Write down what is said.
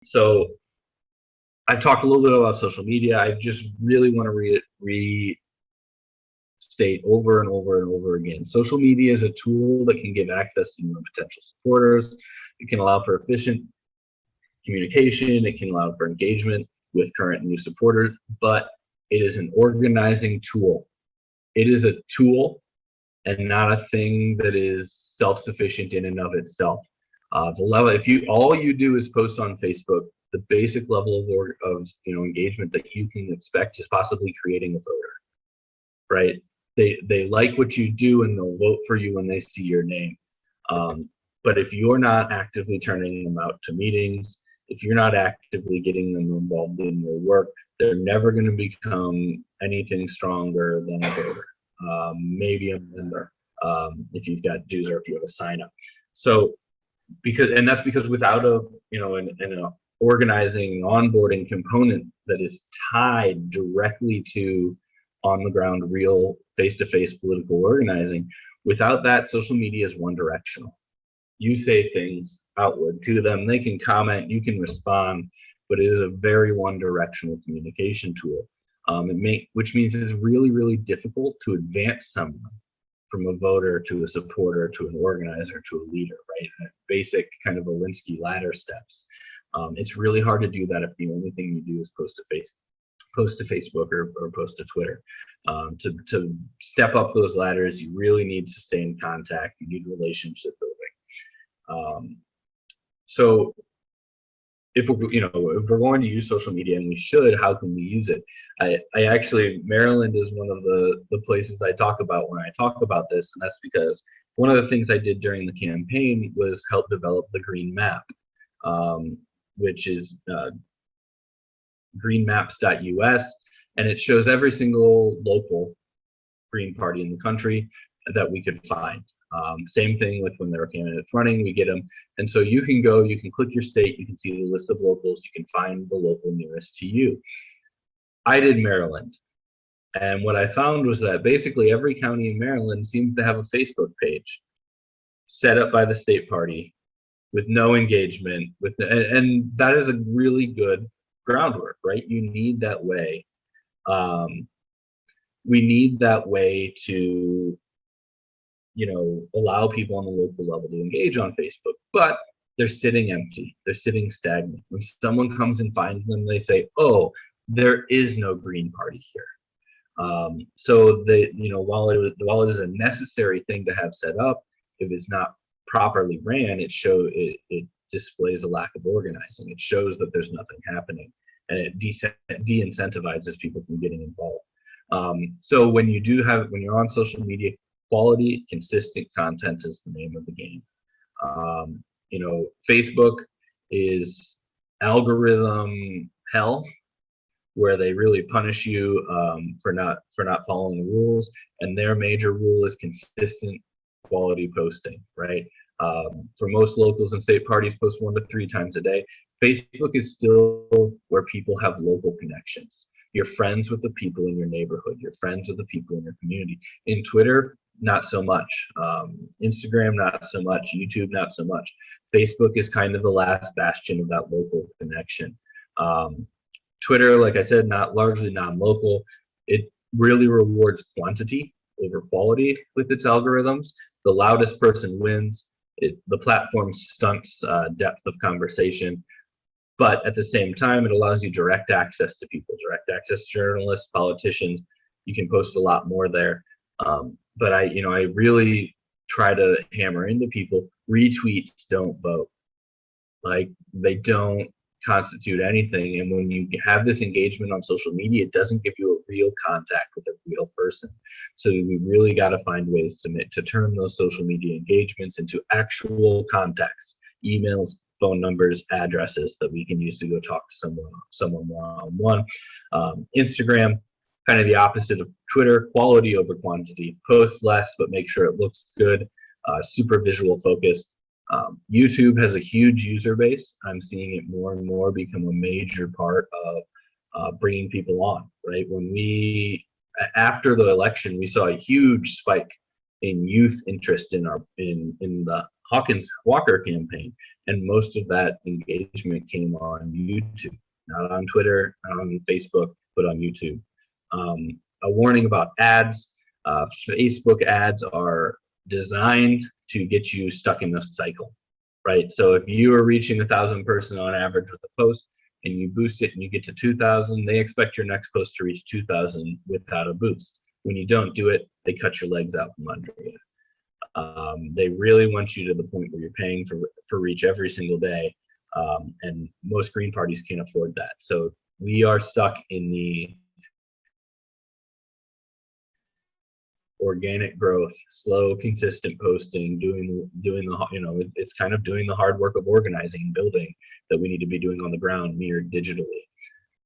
So I've talked a little bit about social media. I just really want to restate over and over and over again. Social media is a tool that can give access to new potential supporters. It can allow for efficient communication. It can allow for engagement with current and new supporters, but it is an organizing tool. It is a tool and not a thing that is self-sufficient in and of itself. The level, if you all you do is post on Facebook, the basic level of engagement that you can expect is possibly creating a voter, right? They like what you do and they'll vote for you when they see your name. But if you're not actively turning them out to meetings, if you're not actively getting them involved in your work, they're never going to become anything stronger than a voter. Maybe a member, if you've got dues or if you have a sign up. So that's because without an organizing onboarding component that is tied directly to on the ground real face-to-face political organizing, without that, social media is one directional. You say things outward to them, they can comment, you can respond, but it is a very one-directional communication tool. Which means it's really, really difficult to advance someone from a voter to a supporter to an organizer to a leader, right? Basic kind of Alinsky ladder steps. It's really hard to do that if the only thing you do is post to Facebook or post to Twitter. To step up those ladders, you really need to stay in contact. You need relationship building. So if we're going to use social media, and we should, how can we use it? I actually, Maryland is one of the places I talk about when I talk about this, and that's because one of the things I did during the campaign was help develop the Green Map, which is greenmaps.us, and it shows every single local Green Party in the country that we could find. Same thing with when there are candidates running, we get them. And so you can go, you can click your state, you can see the list of locals, you can find the local nearest to you. I did Maryland. And what I found was that basically every county in Maryland seems to have a Facebook page set up by the state party with no engagement, and that is a really good groundwork, right? You need that way. We need that way to allow people on the local level to engage on Facebook, but they're sitting empty, they're sitting stagnant. When someone comes and finds them, they say, oh, there is no Green Party here. So while it is a necessary thing to have set up, if it's not properly ran, it displays a lack of organizing. It shows that there's nothing happening, and it de-incentivizes people from getting involved. So when you're on social media, quality, consistent content is the name of the game. Facebook is algorithm hell, where they really punish you for not following the rules, and their major rule is consistent quality posting, right? For most locals and state parties, post 1 to 3 times a day. Facebook is still where people have local connections. You're friends with the people in your neighborhood. You're friends with the people in your community. In Twitter, not so much. Instagram, not so much. YouTube, not so much. Facebook is kind of the last bastion of that local connection. Twitter, like I said, largely non-local. It really rewards quantity over quality with its algorithms. The loudest person wins. The platform stunts depth of conversation. But at the same time, it allows you direct access to people, direct access to journalists, politicians. You can post a lot more there. But I really try to hammer into people, retweets don't vote. Like, they don't constitute anything. And when you have this engagement on social media, it doesn't give you a real contact with a real person. So we really got to find ways to turn those social media engagements into actual contacts, emails, phone numbers, addresses that we can use to go talk to someone one-on-one. Instagram, kind of the opposite of Twitter, quality over quantity. Post less, but make sure it looks good. Super visual focused. YouTube has a huge user base. I'm seeing it more and more become a major part of bringing people on, right? After the election, we saw a huge spike in youth interest in the Hawkins Walker campaign, and most of that engagement came on YouTube, not on Twitter, not on Facebook, but on YouTube. A warning about ads. Facebook ads are designed to get you stuck in the cycle, right? So if you are reaching 1,000 person on average with a post and you boost it and you get to 2,000, they expect your next post to reach 2,000 without a boost. When you don't do it, they cut your legs out from under you. They really want you to the point where you're paying for reach every single day, and most green parties can't afford that. So we are stuck in the organic growth, slow, consistent posting, doing the it's kind of doing the hard work of organizing and building that we need to be doing on the ground, mirrored digitally.